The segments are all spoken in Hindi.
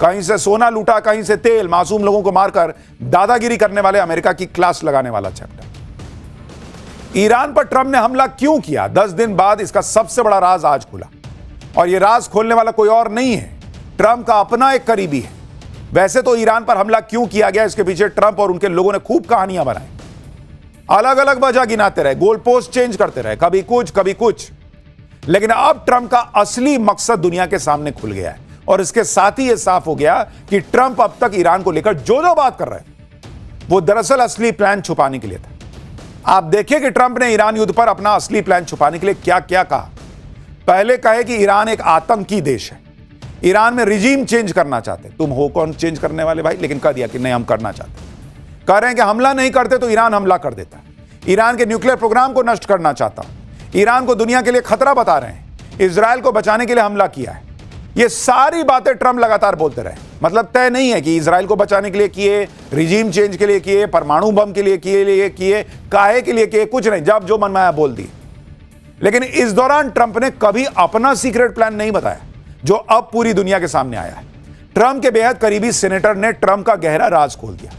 कहीं से सोना लूटा, कहीं से तेल, मासूम लोगों को मारकर दादागिरी करने वाले अमेरिका की क्लास लगाने वाला चैप्टर। ईरान पर ट्रंप ने हमला क्यों किया? 10 दिन बाद इसका सबसे बड़ा राज आज खुला, और यह राज खोलने वाला कोई और नहीं है, ट्रंप का अपना एक करीबी है। वैसे तो ईरान पर हमला क्यों किया गया, इसके पीछे ट्रंप और उनके लोगों ने खूब कहानियां बनाई, अलग अलग वजह गिनाते रहे, गोल पोस्ट चेंज करते रहे, कभी कुछ कभी कुछ। लेकिन अब ट्रंप का असली मकसद दुनिया के सामने खुल गया है, और इसके साथ ही यह साफ हो गया कि ट्रंप अब तक ईरान को लेकर जो बात कर रहे हैं वो दरअसल असली प्लान छुपाने के लिए था। आप देखिए कि ट्रंप ने ईरान युद्ध पर अपना असली प्लान छुपाने के लिए क्या क्या कहा। पहले कहे कि ईरान एक आतंकी देश है, ईरान में रिजीम चेंज करना चाहते। तुम हो कौन चेंज करने वाले भाई? लेकिन कह दिया कि नहीं, हम करना चाहते। कह रहे हैं कि हमला नहीं करते तो ईरान हमला कर देता। ईरान के न्यूक्लियर प्रोग्राम को नष्ट करना चाहता। ईरान को दुनिया के लिए खतरा बता रहे हैं, इजराइल को बचाने के लिए हमला किया है। ये सारी बातें ट्रंप लगातार बोलते रहे। मतलब तय नहीं है कि इजराइल को बचाने के लिए किए, रिजीम चेंज के लिए किए, परमाणु बम के लिए किए, काहे के लिए किए, कुछ नहीं, जब जो मन में आया बोल दिए। लेकिन इस दौरान ट्रंप ने कभी अपना सीक्रेट प्लान नहीं बताया, जो अब पूरी दुनिया के सामने आया है। ट्रंप के बेहद करीबी सेनेटर ने ट्रंप का गहरा राज खोल दिया।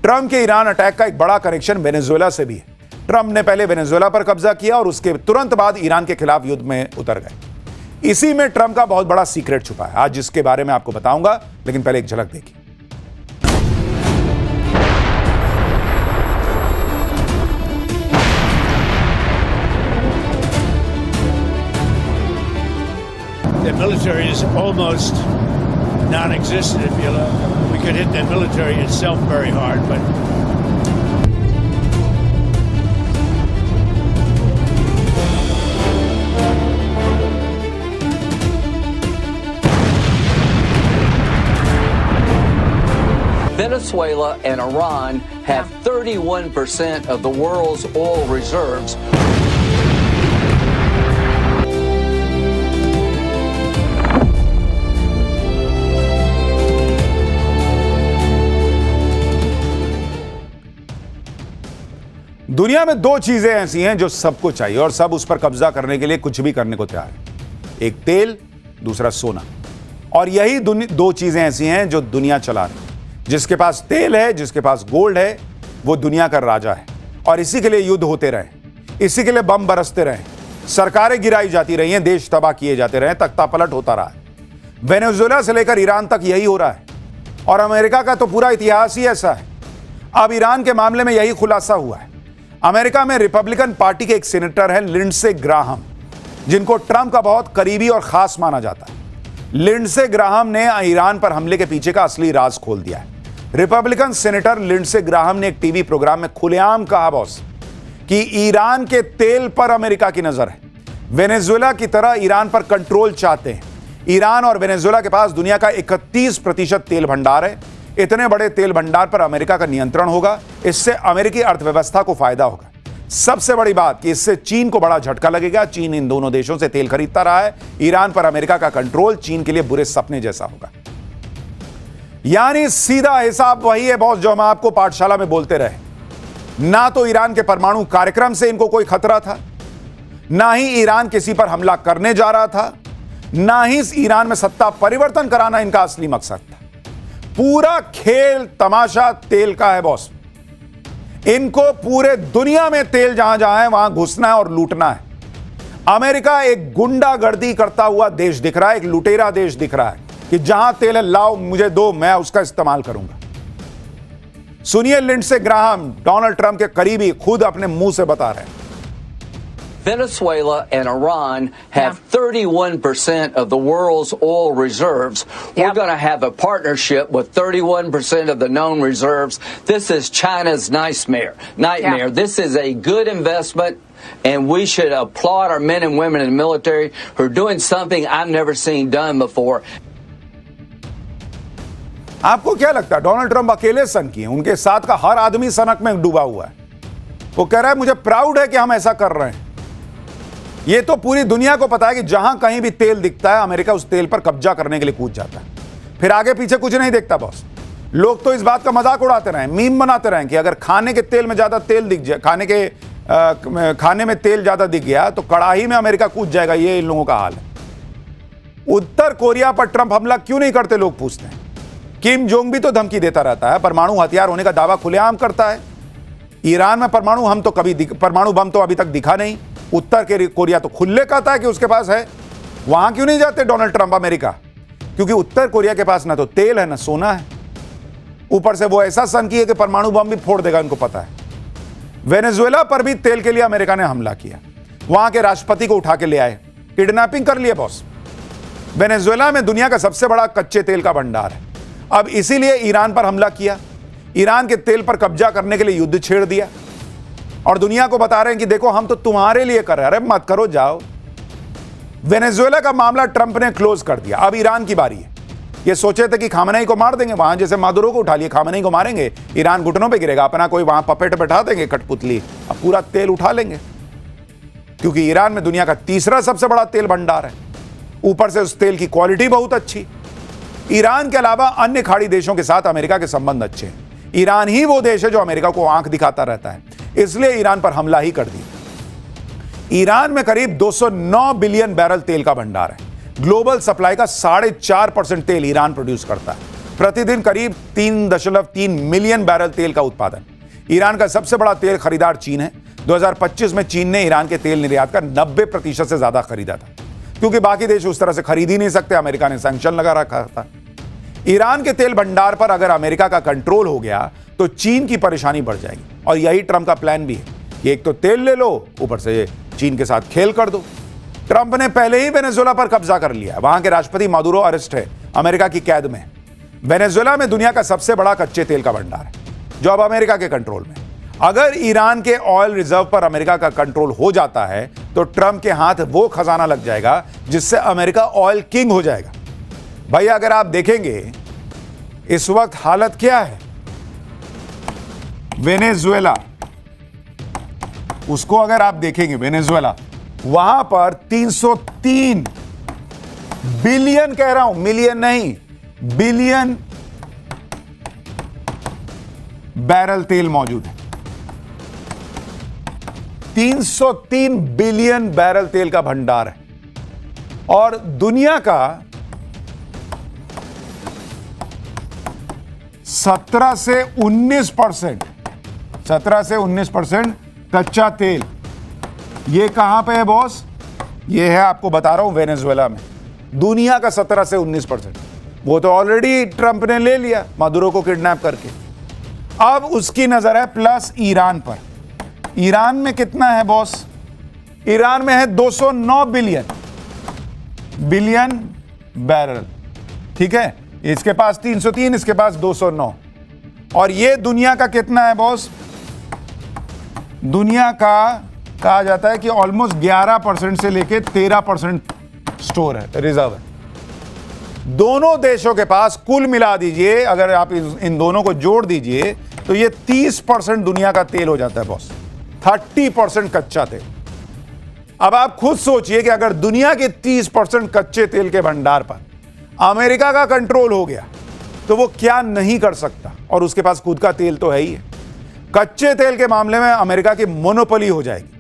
ट्रंप के ईरान अटैक का एक बड़ा कनेक्शन वेनेजुएला से भी है। ट्रंप ने पहले वेनेजुएला पर कब्जा किया और उसके तुरंत बाद ईरान के खिलाफ युद्ध में उतर गए। इसी में ट्रंप का बहुत बड़ा सीक्रेट छुपा है, आज जिसके बारे में आपको बताऊंगा, लेकिन पहले एक झलक देखिए। The military is almost non-existent. If you look, we could hit the military itself very hard, but Venezuela and Iran have 31% of the world's oil reserves. दुनिया में दो चीजें ऐसी हैं जो सबको चाहिए और सब उस पर कब्जा करने के लिए कुछ भी करने को तैयार है। एक तेल, दूसरा सोना। और यही दो चीजें ऐसी हैं जो दुनिया चला रही है। जिसके पास तेल है, जिसके पास गोल्ड है, वो दुनिया का राजा है। और इसी के लिए युद्ध होते रहे, इसी के लिए बम बरसते रहे, सरकारें गिराई जाती रही हैं, देश तबाह किए जाते रहे, तख्ता पलट होता रहा है। वेनेजुएला से लेकर ईरान तक यही हो रहा है, और अमेरिका का तो पूरा इतिहास ही ऐसा है। अब ईरान के मामले में यही खुलासा हुआ है। अमेरिका में रिपब्लिकन पार्टी के एक सेनेटर हैं लिंडसे ग्राहम, जिनको ट्रंप का बहुत करीबी और खास माना जाता है। लिंडसे ग्राहम ने ईरान पर हमले के पीछे का असली राज खोल दिया है। रिपब्लिकन सेनेटर लिंडसे ग्राहम ने एक टीवी प्रोग्राम में खुलेआम कहा बॉस कि ईरान के तेल पर अमेरिका की नजर है। वेनेजुएला की तरह ईरान पर कंट्रोल चाहते हैं। ईरान और वेनेजुएला के पास दुनिया का 31% तेल भंडार है। इतने बड़े तेल भंडार पर अमेरिका का नियंत्रण होगा। इससे अमेरिकी अर्थव्यवस्था को फायदा होगा। सबसे बड़ी बात कि इससे चीन को बड़ा झटका लगेगा। चीन इन दोनों देशों से तेल खरीदता रहा है। ईरान पर अमेरिका का कंट्रोल चीन के लिए बुरे सपने जैसा होगा। यानी सीधा हिसाब वही है बॉस जो हम आपको पाठशाला में बोलते रहे। ना तो ईरान के परमाणु कार्यक्रम से इनको कोई खतरा था, ना ही ईरान किसी पर हमला करने जा रहा था, ना ही ईरान में सत्ता परिवर्तन कराना इनका असली मकसद था। पूरा खेल तमाशा तेल का है बॉस। इनको पूरे दुनिया में तेल जहां जहां है वहां घुसना है और लूटना है। अमेरिका एक गुंडागर्दी करता हुआ देश दिख रहा है, एक लुटेरा देश दिख रहा है कि जहां तेल है लाओ मुझे दो, मैं उसका इस्तेमाल करूंगा। सुनिए लिंडसे ग्राहम, डोनाल्ड ट्रंप के करीबी, खुद अपने मुंह से बता रहे हैं। Venezuela and Iran have 31% of the world's oil reserves. We're going to have a partnership with 31% of the known reserves. This is China's nightmare. This is a good investment, and we should applaud our men and women in the military who are doing something I've never seen done before. आपको क्या लगता है डोनाल्ड ट्रंप अकेले सन किए? उनके साथ का हर आदमी सनक में डूबा हुआ है। वो कह रहा है मुझे प्राउड है कि हम ऐसा कर रहे हैं। ये तो पूरी दुनिया को पता है कि जहां कहीं भी तेल दिखता है अमेरिका उस तेल पर कब्जा करने के लिए कूद जाता है। फिर आगे पीछे कुछ नहीं देखता बॉस। लोग तो इस बात का मजाक उड़ाते रहे, मीम बनाते रहे कि अगर खाने के तेल में ज्यादा तेल दिख जाए, खाने में तेल ज्यादा दिख गया तो कड़ाही में अमेरिका कूद जाएगा। ये इन लोगों का हाल है। उत्तर कोरिया पर ट्रंप हमला क्यों नहीं करते लोग पूछते हैं। किम जोंग भी तो धमकी देता रहता है, परमाणु हथियार होने का दावा खुलेआम करता है। ईरान में परमाणु बम तो अभी तक दिखा नहीं। उत्तर कोरिया तो खुले कहता है कि उसके पास है। वहां क्यों नहीं जाते डोनाल्ड ट्रंप अमेरिका? क्योंकि उत्तर कोरिया के पास ना तो तेल है ना सोना है। ऊपर से वो ऐसा सनकी है कि परमाणु बम भी फोड़ देगा, उनको पता है। वेनेजुएला पर भी तेल के लिए अमेरिका ने हमला किया। वहां के राष्ट्रपति को उठा के ले आए, किडनैपिंग कर लिए बॉस। वेनेजुएला में दुनिया का सबसे बड़ा कच्चे तेल का भंडार है। अब इसीलिए ईरान पर हमला किया, ईरान के तेल पर कब्जा करने के लिए युद्ध छेड़ दिया और दुनिया को बता रहे हैं कि देखो हम तो तुम्हारे लिए कर रहे हैं। अरे मत करो, जाओ। वेनेजुएला का मामला ट्रंप ने क्लोज कर दिया। अब ईरान की बारी है। ये सोचे थे कि खामनेई को मार देंगे, वहां जैसे मादुरो को उठा लिए, खामनेई को मारेंगे, ईरान घुटनों पे गिरेगा, अपना कोई वहां पपेट बैठा देंगे कठपुतली, अब पूरा तेल उठा लेंगे। क्योंकि ईरान में दुनिया का तीसरा सबसे बड़ा तेल भंडार है। ऊपर से उस तेल की क्वालिटी बहुत अच्छी। ईरान के अलावा अन्य खाड़ी देशों के साथ अमेरिका के संबंध अच्छे हैं। ईरान ही वो देश है जो अमेरिका को आंख दिखाता रहता है, इसलिए ईरान पर हमला ही कर दिया। ईरान में करीब 209 बिलियन बैरल तेल का भंडार है। ग्लोबल सप्लाई का 4.5% तेल ईरान प्रोड्यूस करता है। प्रतिदिन करीब 3.3 मिलियन बैरल तेल का उत्पादन। ईरान का सबसे बड़ा तेल खरीदार चीन है। 2025 में चीन ने ईरान के तेल निर्यात का 90% से ज्यादा खरीदा था, क्योंकि बाकी देश उस तरह से खरीद ही नहीं सकते। अमेरिका ने सैंक्शन लगा रखा था। ईरान के तेल भंडार पर अगर अमेरिका का कंट्रोल हो गया तो चीन की परेशानी बढ़ जाएगी। और यही ट्रंप का प्लान भी है कि एक तो तेल ले लो, ऊपर से चीन के साथ खेल कर दो। ट्रंप ने पहले ही वेनेजुएला पर कब्जा कर लिया। वहां के राष्ट्रपति मादुरो अरेस्ट है, अमेरिका की कैद में। वेनेजुएला में दुनिया का सबसे बड़ा कच्चे तेल का भंडार है, जो अब अमेरिका के कंट्रोल में। अगर ईरान के ऑयल रिजर्व पर अमेरिका का कंट्रोल हो जाता है तो ट्रंप के हाथ वो खजाना लग जाएगा जिससे अमेरिका ऑयल किंग हो जाएगा। भाई अगर आप देखेंगे इस वक्त हालत क्या है, वेनेजुएला, उसको अगर आप देखेंगे वेनेजुएला, वहां पर 303 बिलियन, कह रहा हूं मिलियन नहीं, बिलियन बैरल तेल मौजूद है। 303 बिलियन बैरल तेल का भंडार है। और दुनिया का 17 से 19% कच्चा तेल ये कहां पे है बॉस? ये है, आपको बता रहा हूं, वेनेजुएला में। दुनिया का 17 से 19%। वो तो ऑलरेडी ट्रंप ने ले लिया मादुरो को किडनैप करके। अब उसकी नजर है प्लस ईरान पर। ईरान में कितना है बॉस? ईरान में है 209 बिलियन बैरल। ठीक है, इसके पास 303, इसके पास 209। और ये दुनिया का कितना है बॉस? दुनिया का कहा जाता है कि ऑलमोस्ट 11% से लेके 13% स्टोर है, रिजर्व है। दोनों देशों के पास कुल मिला दीजिए, अगर आप इन दोनों को जोड़ दीजिए तो ये 30% दुनिया का तेल हो जाता है बॉस। 30% कच्चा तेल। अब आप खुद सोचिए कि अगर दुनिया के 30% कच्चे तेल के भंडार पर अमेरिका का कंट्रोल हो गया तो वो क्या नहीं कर सकता। और उसके पास खुद का तेल तो है ही है। कच्चे तेल के मामले में अमेरिका की मोनोपोली हो जाएगी।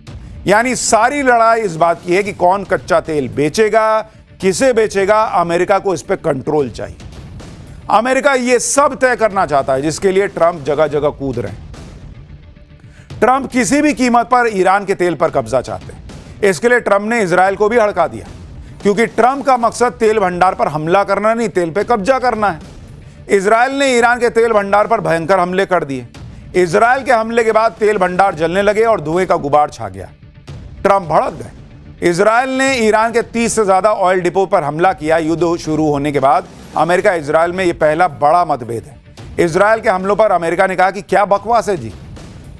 यानी सारी लड़ाई इस बात की है कि कौन कच्चा तेल बेचेगा, किसे बेचेगा। अमेरिका को इस पे कंट्रोल चाहिए। अमेरिका ये सब तय करना चाहता है, जिसके लिए ट्रंप जगह जगह कूद रहे हैं। ट्रंप किसी भी कीमत पर ईरान के तेल पर कब्जा चाहते हैं। इसके लिए ट्रंप ने इजराइल को भी हड़का दिया, क्योंकि ट्रंप का मकसद तेल भंडार पर हमला करना नहीं, तेल पे कब्जा करना है। इजराइल ने ईरान के तेल भंडार पर भयंकर हमले कर दिए। इजराइल के हमले के बाद तेल भंडार जलने लगे और धुएं का गुबार छा गया। ट्रंप भड़क गए। इजराइल ने ईरान के 30 से ज्यादा ऑयल डिपो पर हमला किया। युद्ध शुरू होने के बाद अमेरिका इजराइल में यह पहला बड़ा मतभेद है। इजराइल के हमलों पर अमेरिका ने कहा कि क्या बकवास है जी।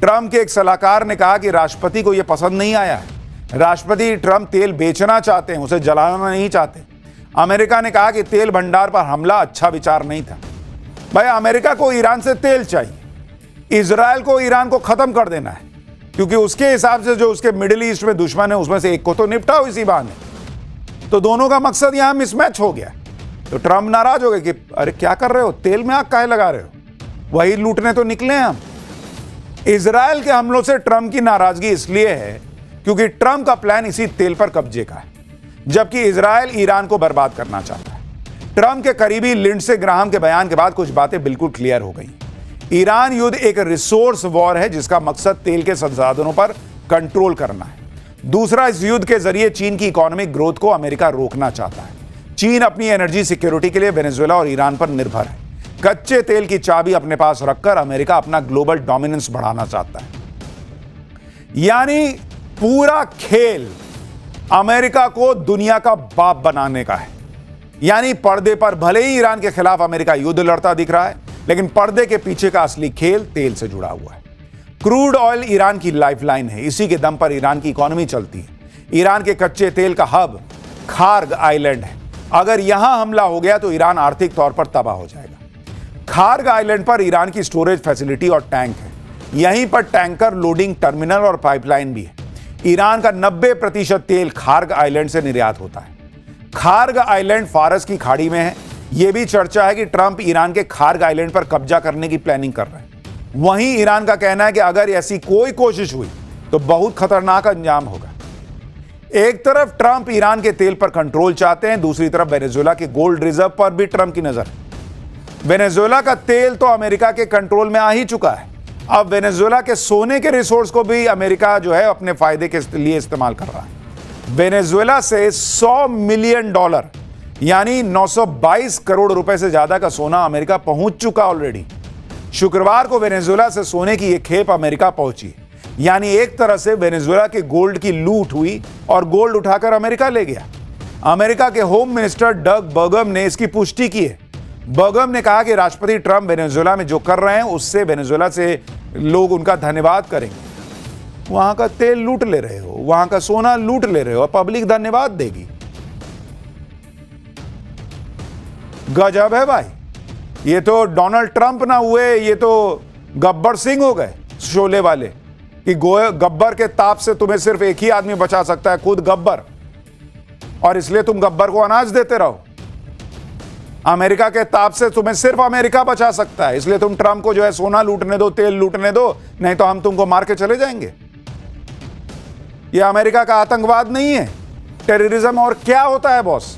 ट्रंप के एक सलाहकार ने कहा कि राष्ट्रपति को यह पसंद नहीं आया है। राष्ट्रपति ट्रंप तेल बेचना चाहते हैं, उसे जलाना नहीं चाहते। अमेरिका ने कहा कि तेल भंडार पर हमला अच्छा विचार नहीं था। भाई अमेरिका को ईरान से तेल चाहिए, इजराइल को ईरान को खत्म कर देना है, क्योंकि उसके हिसाब से जो उसके मिडिल ईस्ट में दुश्मन है उसमें से एक को तो निपटाओ इसी बहाने। तो दोनों का मकसद यहां मिसमैच हो गया। तो ट्रंप नाराज हो गए कि अरे क्या कर रहे हो, तेल में आग काहे लगा रहे हो, वही लूटने तो निकले हैं हम। इजराइल के हमलों से ट्रंप की नाराजगी इसलिए है क्योंकि ट्रंप का प्लान इसी तेल पर कब्जे का है, जबकि इजराइल ईरान को बर्बाद करना चाहता है। ट्रंप के करीबी लिंडसे ग्राहम के बयान के बाद कुछ बातें बिल्कुल क्लियर हो गई। ईरान युद्ध एक रिसोर्स वॉर है जिसका मकसद तेल के संसाधनों पर कंट्रोल करना है। दूसरा, इस युद्ध के जरिए चीन की इकोनॉमिक ग्रोथ को अमेरिका रोकना चाहता है। चीन अपनी एनर्जी सिक्योरिटी के लिए वेनेजुएला और ईरान पर निर्भर है। कच्चे तेल की चाबी अपने पास रखकर अमेरिका अपना ग्लोबल डोमिनेंस बढ़ाना चाहता है। यानी पूरा खेल अमेरिका को दुनिया का बाप बनाने का है। यानी पर्दे पर भले ही ईरान के खिलाफ अमेरिका युद्ध लड़ता दिख रहा है, लेकिन पर्दे के पीछे का असली खेल तेल से जुड़ा हुआ है। क्रूड ऑयल ईरान की लाइफलाइन है। इसी के दम पर ईरान की इकोनॉमी चलती है। ईरान के कच्चे तेल का हब खार्ग आइलैंड है। अगर यहां हमला हो गया तो ईरान आर्थिक तौर पर तबाह हो जाएगा। खार्ग आइलैंड पर ईरान की स्टोरेज फैसिलिटी और टैंक है। यहीं पर टैंकर लोडिंग टर्मिनल और पाइपलाइन भी है। ईरान का 90% तेल खार्ग आइलैंड से निर्यात होता है। खार्ग आइलैंड फारस की खाड़ी में है। यह भी चर्चा है कि ट्रंप ईरान के खार्ग आइलैंड पर कब्जा करने की प्लानिंग कर रहे हैं। वहीं ईरान का कहना है कि अगर ऐसी कोई कोशिश हुई तो बहुत खतरनाक अंजाम होगा। एक तरफ ट्रंप ईरान के तेल पर कंट्रोल चाहते हैं, दूसरी तरफ वेनेजुएला के गोल्ड रिजर्व पर भी ट्रंप की नजर है। वेनेजुएला का तेल तो अमेरिका के कंट्रोल में आ ही चुका है। अब वेनेजुएला के सोने के रिसोर्स को भी अमेरिका जो है अपने फायदे के लिए इस्तेमाल कर रहा है। वेनेजुएला से $100 मिलियन यानी 922 करोड़ रुपए से ज्यादा का सोना अमेरिका पहुंच चुका ऑलरेडी। शुक्रवार को वेनेजुएला से सोने की यह खेप अमेरिका पहुंची। यानी एक तरह से वेनेजुएला के गोल्ड की लूट हुई और गोल्ड उठाकर अमेरिका ले गया। अमेरिका के होम मिनिस्टर डग बर्गम ने इसकी पुष्टि की है। बर्गम ने कहा कि राष्ट्रपति ट्रंप वेनेजुएला में जो कर रहे हैं उससे वेनेजुएला से लोग उनका धन्यवाद करेंगे। वहां का तेल लूट ले रहे हो, वहां का सोना लूट ले रहे हो, पब्लिक धन्यवाद देगी। गजब है भाई। ये तो डोनाल्ड ट्रंप ना हुए, ये तो गब्बर सिंह हो गए शोले वाले कि गब्बर के ताप से तुम्हें सिर्फ एक ही आदमी बचा सकता है, खुद गब्बर, और इसलिए तुम गब्बर को अनाज देते रहो। अमेरिका के ताप से तुम्हें सिर्फ अमेरिका बचा सकता है, इसलिए तुम ट्रंप को जो है सोना लूटने दो, तेल लूटने दो, नहीं तो हम तुमको मार के चले जाएंगे। यह अमेरिका का आतंकवाद नहीं है, टेररिज्म। और क्या होता है बॉस?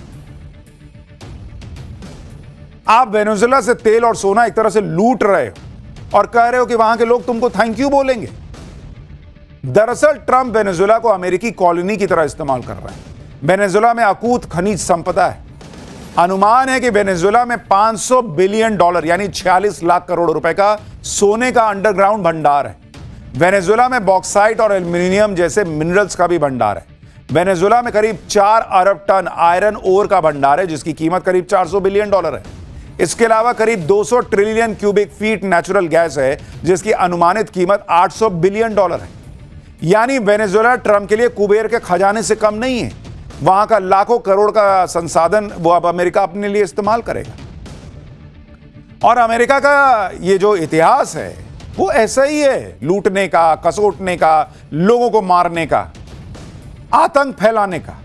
आप वेनेजुएला से तेल और सोना एक तरह से लूट रहे हो और कह रहे हो कि वहां के लोग तुमको थैंक यू बोलेंगे। दरअसल ट्रंप वेनेजुएला को अमेरिकी कॉलोनी की तरह इस्तेमाल कर रहे हैं। वेनेजुएला में अकूत खनिज संपदा है। अनुमान है कि वेनेजुएला में $500 बिलियन यानी 46 लाख करोड़ रुपए का सोने का अंडरग्राउंड भंडार है। वेनेजुएला में बॉक्साइट और एल्यूमिनियम जैसे मिनरल्स का भी भंडार है। वेनेजुएला में करीब 4 अरब टन आयरन ओर का भंडार है जिसकी कीमत करीब $400 बिलियन है। इसके अलावा करीब 200 trillion cubic feet natural gas है जिसकी अनुमानित कीमत $800 बिलियन है। यानी वेनेजुएला ट्रंप के लिए कुबेर के खजाने से कम नहीं है। वहां का लाखों करोड़ का संसाधन वो अब अमेरिका अपने लिए इस्तेमाल करेगा। और अमेरिका का ये जो इतिहास है वो ऐसा ही है, लूटने का, कसोटने का, लोगों को मारने का, आतंक फैलाने का।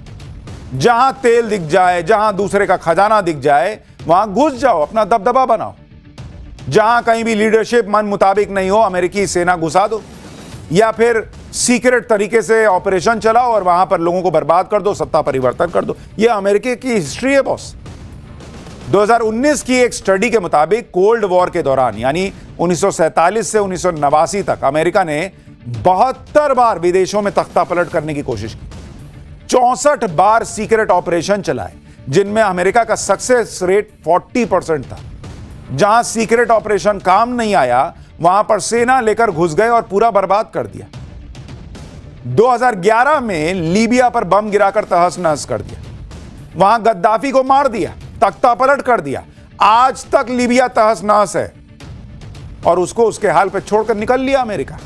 जहां तेल दिख जाए, जहां दूसरे का खजाना दिख जाए, वहां घुस जाओ, अपना दबदबा बनाओ। जहां कहीं भी लीडरशिप मन मुताबिक नहीं हो, अमेरिकी सेना घुसा दो, या फिर सीक्रेट तरीके से ऑपरेशन चलाओ और वहां पर लोगों को बर्बाद कर दो, सत्ता परिवर्तन कर दो। यह अमेरिका की हिस्ट्री है बॉस। 2019 की एक स्टडी के मुताबिक कोल्ड वॉर के दौरान यानी 1947 से 1989 तक अमेरिका ने 72 बार विदेशों में तख्ता पलट करने की कोशिश की। 64 बार सीक्रेट ऑपरेशन चलाए जिनमें अमेरिका का सक्सेस रेट 40% था। जहां सीक्रेट ऑपरेशन काम नहीं आया वहां पर सेना लेकर घुस गए और पूरा बर्बाद कर दिया। 2011 में लीबिया पर बम गिराकर तहस नहस कर दिया। वहां गद्दाफी को मार दिया, तख्ता पलट कर दिया। आज तक लीबिया तहस नहस है और उसको उसके हाल पे छोड़कर निकल लिया अमेरिका।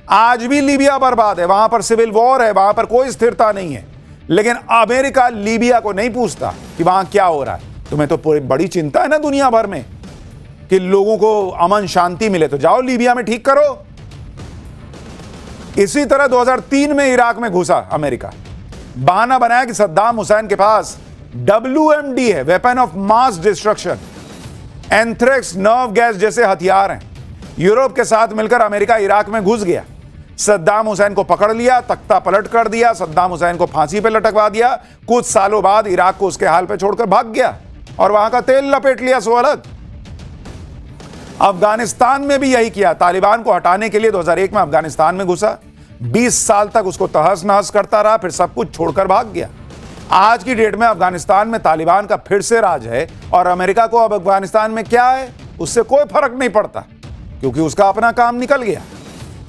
आज भी लीबिया बर्बाद है, वहां पर सिविल वॉर है, वहां पर कोई स्थिरता नहीं है। लेकिन अमेरिका लीबिया को नहीं पूछता कि वहां क्या हो रहा है। तुम्हें तो पूरी बड़ी चिंता है ना दुनिया भर में कि लोगों को अमन शांति मिले, तो जाओ लीबिया में ठीक करो। इसी तरह 2003 में इराक में घुसा अमेरिका। बहाना बनाया कि सद्दाम हुसैन के पास WMD है, weapon of mass destruction, anthrax, nerve gas जैसे हथियार हैं। यूरोप के साथ मिलकर अमेरिका इराक में घुस गया। सद्दाम हुसैन को पकड़ लिया, तख्ता पलट कर दिया, सद्दाम हुसैन को फांसी पर लटकवा दिया। कुछ सालों बाद इराक को उसके हाल पर छोड़कर भाग गया और वहां का तेल लपेट लिया, सो अलग। अफगानिस्तान में भी यही किया। तालिबान को हटाने के लिए 2001 में अफगानिस्तान में घुसा, 20 साल तक उसको तहस नहस करता रहा, फिर सब कुछ छोड़कर भाग गया। आज की डेट में अफगानिस्तान में तालिबान का फिर से राज है और अमेरिका को अब अफगानिस्तान में क्या है उससे कोई फर्क नहीं पड़ता, क्योंकि उसका अपना काम निकल गया।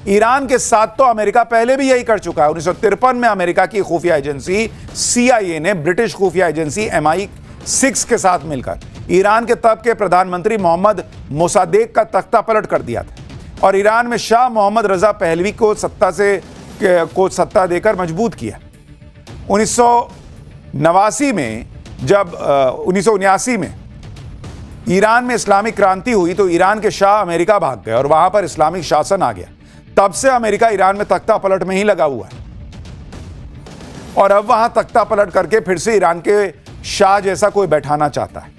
ईरान के साथ तो अमेरिका पहले भी यही कर चुका है। 1953 में अमेरिका की खुफिया एजेंसी CIA ने ब्रिटिश खुफिया एजेंसी MI6 के साथ मिलकर ईरान के तब के प्रधानमंत्री मोहम्मद मोसादेक का तख्ता पलट कर दिया था और ईरान में शाह मोहम्मद रजा पहलवी को सत्ता देकर मजबूत किया। 1989 में ईरान में इस्लामिक क्रांति हुई तो ईरान के शाह अमेरिका भाग गए और वहां पर इस्लामिक शासन आ गया। तब से अमेरिका ईरान में तख्ता पलट में ही लगा हुआ है और अब वहां तख्ता पलट करके फिर से ईरान के शाह जैसा कोई बैठाना चाहता है।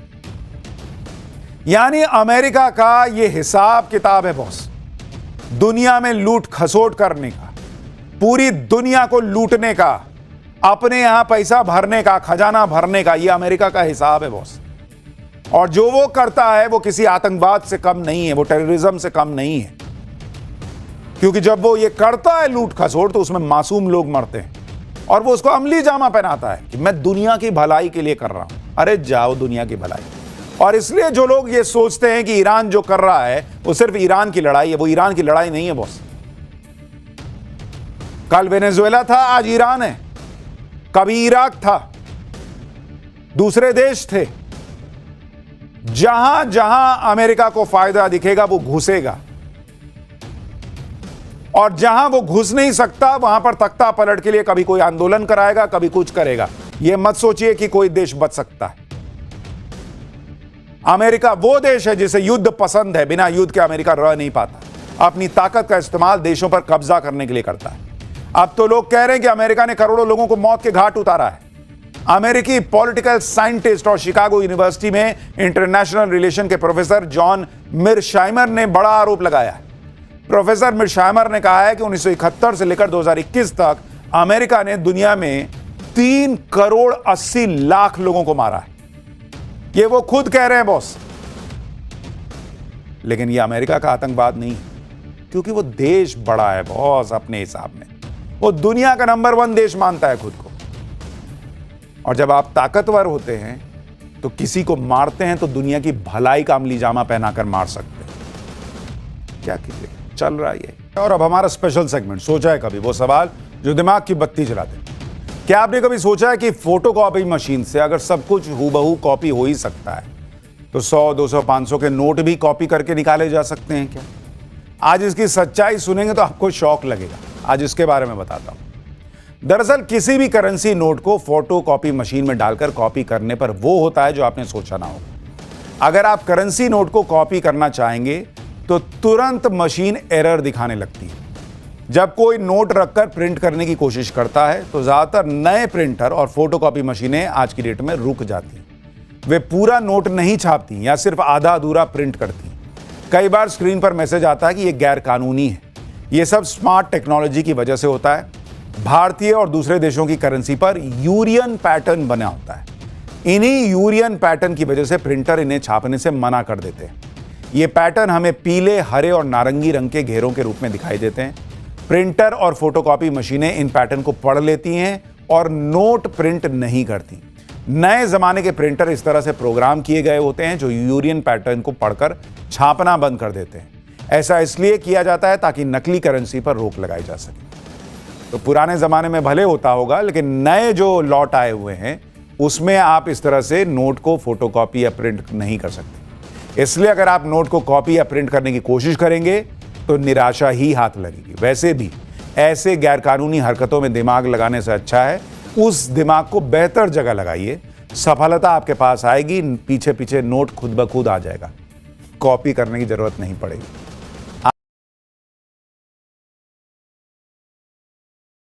यानी अमेरिका का यह हिसाब किताब है बॉस, दुनिया में लूट खसोट करने का, पूरी दुनिया को लूटने का, अपने यहां पैसा भरने का, खजाना भरने का, यह अमेरिका का हिसाब है बॉस। और जो वो करता है वो किसी आतंकवाद से कम नहीं है, वो टेररिज्म से कम नहीं है, क्योंकि जब वो ये करता है लूट खसोट तो उसमें मासूम लोग मरते हैं और वो उसको अमली जामा पहनाता है कि मैं दुनिया की भलाई के लिए कर रहा हूं। अरे जाओ दुनिया की भलाई। और इसलिए जो लोग ये सोचते हैं कि ईरान जो कर रहा है वो सिर्फ ईरान की लड़ाई है, वो ईरान की लड़ाई नहीं है बॉस। कल वेनेजुएला था, आज ईरान है, कभी इराक था, दूसरे देश थे। जहां जहां अमेरिका को फायदा दिखेगा वो घुसेगा और जहां वो घुस नहीं सकता वहां पर तख्ता पलट के लिए कभी कोई आंदोलन कराएगा, कभी कुछ करेगा। यह मत सोचिए कि कोई देश बच सकता है। अमेरिका वो देश है जिसे युद्ध पसंद है, बिना युद्ध के अमेरिका रह नहीं पाता। अपनी ताकत का इस्तेमाल देशों पर कब्जा करने के लिए करता है। अब तो लोग कह रहे हैं कि अमेरिका ने करोड़ों लोगों को मौत के घाट उतारा है। अमेरिकी पॉलिटिकल साइंटिस्ट और शिकागो यूनिवर्सिटी में इंटरनेशनल रिलेशन के प्रोफेसर जॉन मिरशाइमर ने बड़ा आरोप लगाया है। प्रोफेसर मिरशाइमर ने कहा है कि 1971 से लेकर 2021 तक अमेरिका ने दुनिया में 3 करोड़ 80 लाख लोगों को मारा है। ये वो खुद कह रहे हैं बॉस। लेकिन ये अमेरिका का आतंकवाद नहीं है, क्योंकि वो देश बड़ा है बॉस अपने हिसाब में। वो दुनिया का नंबर 1 देश मानता है खुद को। और जब आप ताकतवर होते हैं तो किसी को मारते हैं तो दुनिया की भलाई का अमली जामा पहनाकर मार सकते हैं। क्या कीजिए, चल रहा है। और अब हमारा स्पेशल सेगमेंट, सोचा है कभी वो सवाल जो दिमाग की बत्ती जला दे। क्या आपने कभी सोचा है कि फोटोकॉपी मशीन से अगर सब कुछ हूबहू कॉपी हो ही सकता है तो 100, 200, 500 के नोट भी कॉपी करके निकाले जा सकते हैं क्या? आज इसकी सच्चाई सुनेंगे तो आपको शौक लगेगा। आज इसके बारे में बताता हूं। दरअसल किसी भी करेंसी नोट को फोटोकॉपी मशीन में डालकर कॉपी करने पर वो होता है जो आपने सोचा ना होगा। अगर आप करेंसी नोट को कॉपी करना चाहेंगे तो तुरंत मशीन एरर दिखाने लगती है। जब कोई नोट रखकर प्रिंट करने की कोशिश करता है तो ज्यादातर नए प्रिंटर और फोटोकॉपी मशीनें आज की डेट में रुक जाती हैं। वे पूरा नोट नहीं छापती या सिर्फ आधा अधूरा प्रिंट करती। कई बार स्क्रीन पर मैसेज आता है कि यह गैर कानूनी है। यह सब स्मार्ट टेक्नोलॉजी की वजह से होता है। भारतीय और दूसरे देशों की करेंसी पर यूरियन पैटर्न बना होता है। इन्हीं यूरियन पैटर्न की वजह से प्रिंटर इन्हें छापने से मना कर देते हैं। ये पैटर्न हमें पीले, हरे और नारंगी रंग के घेरों के रूप में दिखाई देते हैं। प्रिंटर और फोटोकॉपी मशीनें इन पैटर्न को पढ़ लेती हैं और नोट प्रिंट नहीं करती। नए जमाने के प्रिंटर इस तरह से प्रोग्राम किए गए होते हैं जो यूरियन पैटर्न को पढ़कर छापना बंद कर देते हैं। ऐसा इसलिए किया जाता है ताकि नकली करेंसी पर रोक लगाई जा सके। तो पुराने ज़माने में भले होता होगा, लेकिन नए जो लॉट आए हुए हैं उसमें आप इस तरह से नोट को फोटोकॉपी या प्रिंट नहीं कर सकते। इसलिए अगर आप नोट को कॉपी या प्रिंट करने की कोशिश करेंगे तो निराशा ही हाथ लगेगी। वैसे भी ऐसे गैरकानूनी हरकतों में दिमाग लगाने से अच्छा है उस दिमाग को बेहतर जगह लगाइए। सफलता आपके पास आएगी, पीछे पीछे नोट खुद ब खुद आ जाएगा, कॉपी करने की जरूरत नहीं पड़ेगी।